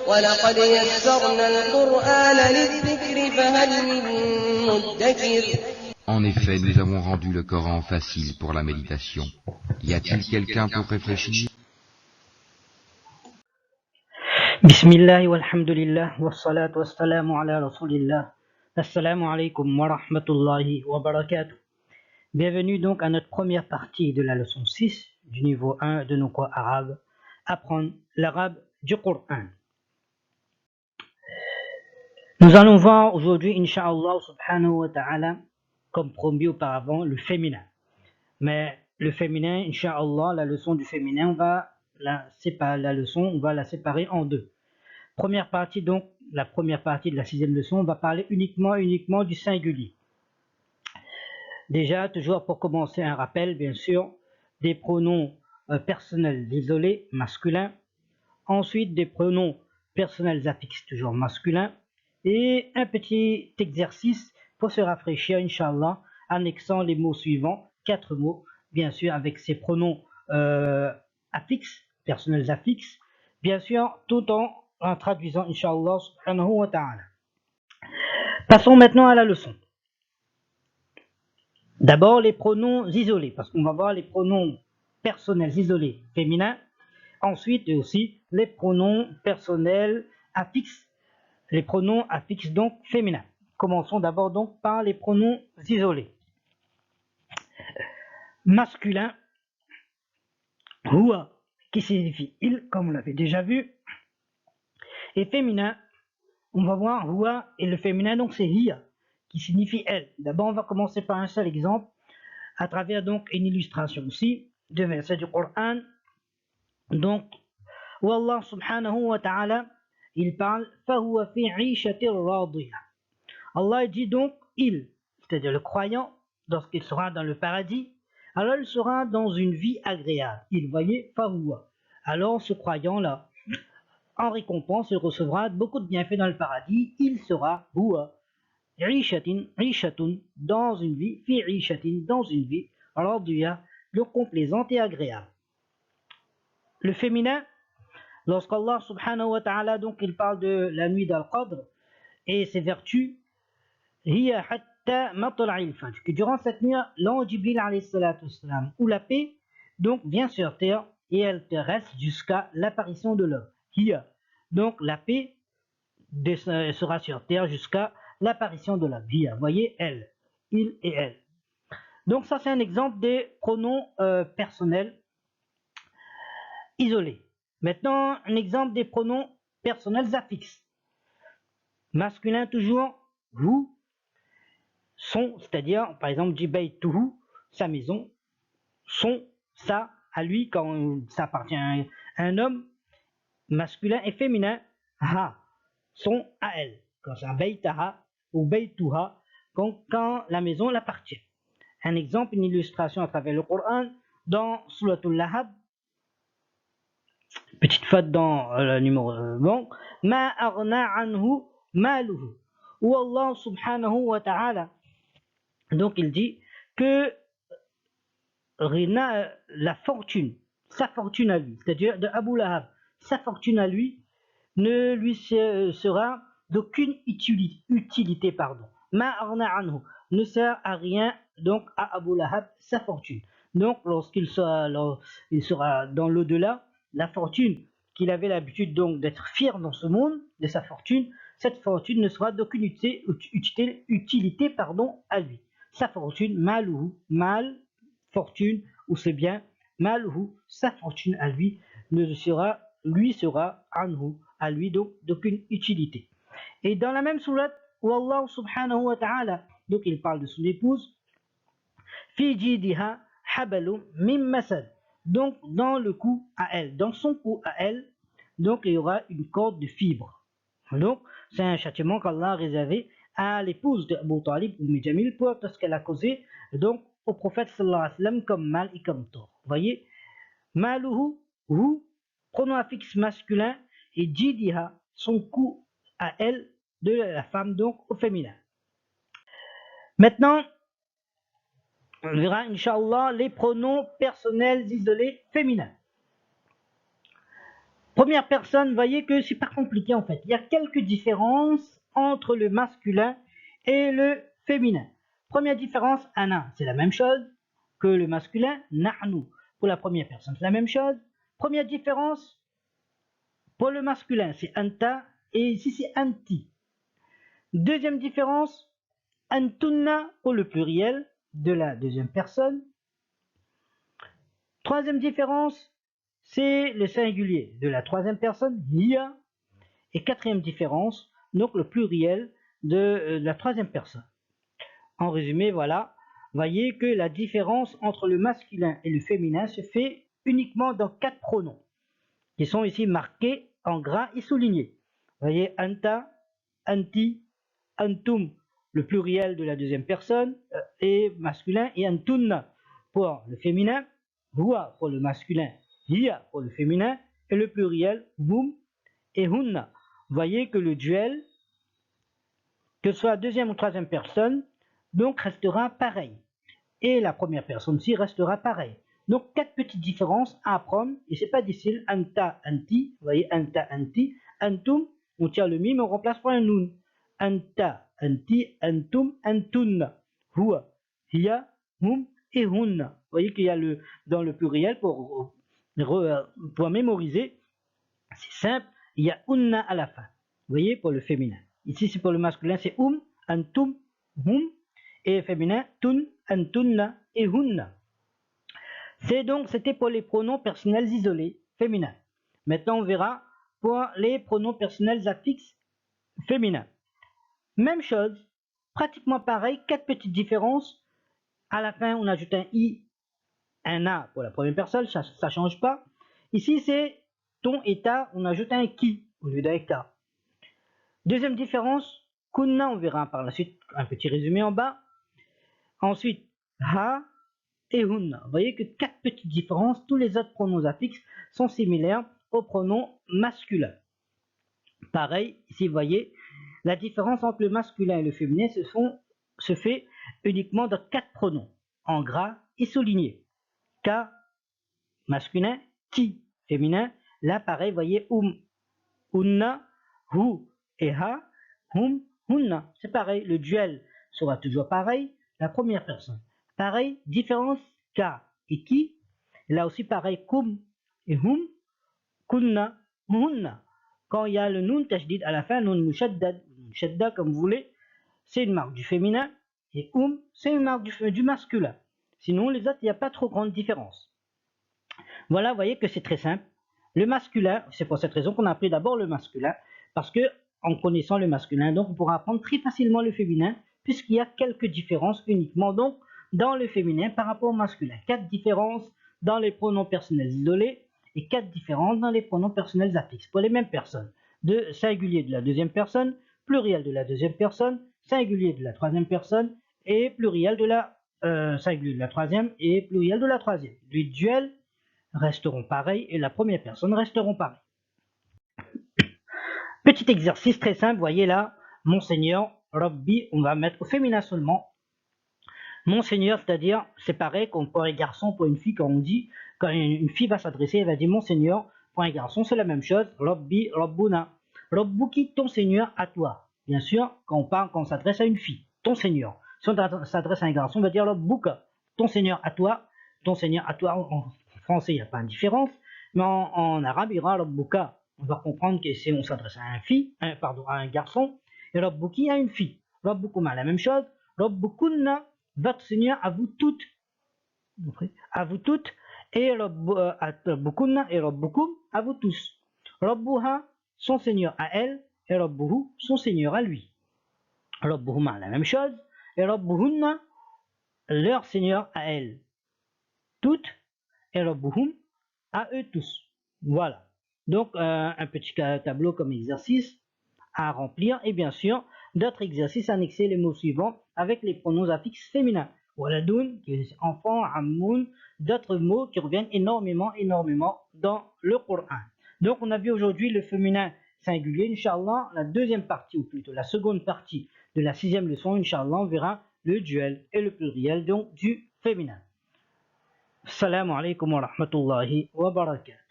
وَلَقَدْ يَسَّرْنَا الْقُرْآنَ لِلذِّكْرِ فَهَلْ مِن مُّدَّكِرٍ. En effet, nous avons rendu le Coran facile pour la méditation. Y a-t-il quelqu'un pour réfléchir? Bismillah walhamdulillah wassalatu wassalamu ala rasulillah. Assalamu alaikum wa rahmatullahi wa barakatuh. Bienvenue donc à notre première partie de la leçon 6 du niveau 1 de nos cours arabes, apprendre l'arabe du Coran. Nous allons voir aujourd'hui, Inch'Allah subhanahu wa ta'ala, comme promis auparavant, le féminin. Mais le féminin, Inch'Allah, la leçon du féminin, on va la séparer en deux. Première partie, donc, la première partie de la sixième leçon, on va parler uniquement du singulier. Déjà, toujours pour commencer, un rappel, bien sûr, des pronoms personnels isolés, masculins. Ensuite, des pronoms personnels affixes, toujours masculins. Et un petit exercice pour se rafraîchir, Inch'Allah, annexant les mots suivants, 4 mots, bien sûr, avec ces pronoms affixes, personnels affixes, bien sûr, tout en traduisant, Inch'Allah, subhanahu wa ta'ala. Passons maintenant à la leçon. D'abord, les pronoms isolés, parce qu'on va voir les pronoms personnels isolés féminins. Ensuite, aussi, les pronoms personnels affixes, les pronoms affixes donc féminins. Commençons d'abord donc par les pronoms isolés. Masculin, huwa, qui signifie il, comme on l'avait déjà vu. Et féminin, on va voir huwa, et le féminin donc c'est hiya, qui signifie elle. D'abord on va commencer par un seul exemple, à travers donc une illustration aussi, de versets du Coran. Donc, où Allah subhanahu wa ta'ala, il parle فَهُوَ فِي عِيشَةٍ رَاضِيَةٍ. Allah dit donc il, c'est-à-dire le croyant, lorsqu'il sera dans le paradis, alors il sera dans une vie agréable. Il voyait فَهُوَ. Alors ce croyant-là, en récompense, il recevra beaucoup de bienfaits dans le paradis. Il sera huwa عِيشَةٌ dans une vie, fi عِيشَةٍ dans une vie, رَاضِيَةٍ de complaisante et agréable. Le féminin, lorsqu'Allah subhanahu wa ta'ala donc il parle de la nuit d'Al-Qadr et ses vertus, hiya hatta matla'il fajr, que durant cette nuit, l'ange Jibril alayhi salatu wassalam, où la paix donc vient sur terre et elle te reste jusqu'à l'apparition de l'homme. Hiya, donc la paix sera sur terre jusqu'à l'apparition de l'homme. Hiya, voyez, elle, il et elle. Donc ça c'est un exemple des pronoms personnels isolés. Maintenant, un exemple des pronoms personnels affixes. Masculin toujours, vous, son, c'est-à-dire, par exemple, jibaytuhu, sa maison, son, ça, à lui, quand ça appartient à un homme, masculin et féminin, ha, son, à elle, quand c'est un baytaha ou baytuha, quand la maison l'appartient. Un exemple, une illustration à travers le Coran, dans Suratul Lahab, petite faute dans le numéro bon, ma aghna anhu maluhu, où Allah subhanahu wa ta'ala, donc il dit que la fortune, sa fortune à lui, c'est-à-dire de Abu Lahab, sa fortune à lui ne lui sera d'aucune utilité, ma aghna anhu, ne sert à rien donc à Abu Lahab sa fortune. Donc lorsqu'il sera dans l'au-delà, la fortune qu'il avait l'habitude donc d'être fier dans ce monde de sa fortune, cette fortune ne sera d'aucune utilité à lui. Sa fortune, maluhu, mal, fortune, ou c'est bien, maluhu, sa fortune à lui, sera anhu, à lui donc d'aucune utilité. Et dans la même sourate, où Allah subhanahu wa ta'ala, donc il parle de son épouse, fi jidiha habalun min masad. Donc dans le cou à elle, dans son cou à elle, donc il y aura une corde de fibres. Donc c'est un châtiment qu'Allah a réservé à l'épouse d'Abu Talib ou Jamil pour tout ce qu'elle a causé donc au prophète sallallahu alayhi wa sallam comme mal et comme tort. Vous voyez, maluhu, hu, pronom affixe masculin, et jidiha, son cou à elle, de la femme donc au féminin. Maintenant, on verra, Inch'Allah, les pronoms personnels isolés féminins. Première personne, voyez que c'est pas compliqué en fait. Il y a quelques différences entre le masculin et le féminin. Première différence, ana, c'est la même chose que le masculin, nahnu. Pour la première personne, c'est la même chose. Première différence, pour le masculin, c'est anta et ici c'est anti. Deuxième différence, antunna pour le pluriel de la deuxième personne. Troisième différence, c'est le singulier de la troisième personne, hiya. Et quatrième différence, donc le pluriel de la troisième personne. En résumé, voilà, voyez que la différence entre le masculin et le féminin se fait uniquement dans 4 pronoms, qui sont ici marqués en gras et soulignés. Voyez, anta, anti, antum, le pluriel de la deuxième personne, et masculin, et antunna pour le féminin, huwa pour le masculin, hiya pour le féminin, et le pluriel, hum et hunna. Voyez que le duel, que ce soit deuxième ou troisième personne, donc restera pareil. Et la première personne aussi restera pareil. Donc 4 petites différences à apprendre, et c'est pas difficile. Anta, anti, vous voyez, anta, anti, antum, on tire le mime, on remplace par un nun. Anta, anti, antum, antunna, huwa, hiya, hum et hunna. Vous voyez qu'il y a dans le pluriel pour mémoriser, c'est simple, il y a unna à la fin. Vous voyez, pour le féminin. Ici, c'est pour le masculin, c'est antum, hum, et féminin, tun, antunna et hunna. C'était pour les pronoms personnels isolés, féminins. Maintenant, on verra pour les pronoms personnels affixes, féminins. Même chose, pratiquement pareil, 4 petites différences. À la fin, on ajoute un i, un a pour la première personne, ça ne change pas. Ici, c'est ton et ta, on ajoute un qui au lieu d'un ka. Deuxième différence, kunna, on verra par la suite un petit résumé en bas. Ensuite, ha et hunna. Vous voyez que 4 petites différences, tous les autres pronoms affixes sont similaires aux pronoms masculins. Pareil, ici vous voyez, la différence entre le masculin et le féminin se fait uniquement dans 4 pronoms, en gras et soulignés. Ka, masculin, ki, féminin. Là, pareil, vous voyez, unna, hu et ha, hunna. C'est pareil, le duel sera toujours pareil, la première personne. Pareil, différence ka et ki. Là aussi, pareil, kum et kunna, hunna. Quand il y a le nun tashdid à la fin, nun mushaddad, shadda comme vous voulez, c'est une marque du féminin, et c'est une marque du masculin. Sinon, les autres, il n'y a pas trop grande différence. Voilà, vous voyez que c'est très simple. Le masculin, c'est pour cette raison qu'on a appris d'abord le masculin, parce que en connaissant le masculin, donc on pourra apprendre très facilement le féminin, puisqu'il y a quelques différences uniquement donc dans le féminin par rapport au masculin. 4 différences dans les pronoms personnels isolés et 4 différences dans les pronoms personnels affixes pour les mêmes personnes. De singulier de la deuxième personne, pluriel de la deuxième personne, singulier de la troisième personne et pluriel de la singulier de la troisième et pluriel de la troisième. Les duels resteront pareils et la première personne resteront pareils. Petit exercice très simple, voyez là, Monseigneur, Rabbi, on va mettre au féminin seulement. Monseigneur, c'est-à-dire, c'est pareil comme pour un garçon, pour une fille, quand on dit, quand une fille va s'adresser, elle va dire Monseigneur. Pour un garçon, c'est la même chose. Rabbi, Rabbuna. Rabbuki, ton Seigneur, à toi. Bien sûr, quand on s'adresse à une fille, ton Seigneur. Si on s'adresse à un garçon, on va dire Rabbuka, ton Seigneur à toi. Ton Seigneur à toi. En français, il n'y a pas de différence. Mais en arabe, il y aura Rabbuka. On va comprendre que si on s'adresse à un garçon, et Rabbuki à une fille. Rabbukuma, la même chose. Rabbukunna, votre Seigneur à vous toutes. À vous toutes. Et Rabbukunna et Rabbukum à vous tous. Rabbuha, son Seigneur à elle, et Rabbuhu, son Seigneur à lui. Rabbuhuma, la même chose, et Rabbuhunna, leur Seigneur à elle. Toutes, et Rabbuhum, à eux tous. Voilà. Donc, un petit tableau comme exercice à remplir, et bien sûr, d'autres exercices annexés les mots suivants avec les pronoms affixes féminins. Waladun, qui est enfant, ammun, d'autres mots qui reviennent énormément dans le Coran. Donc, on a vu aujourd'hui le féminin singulier, Inch'Allah. La deuxième partie, ou plutôt la seconde partie de la 6e leçon, Inch'Allah, on verra le duel et le pluriel donc du féminin. Assalamu alaikum wa rahmatullahi wa barakatuh.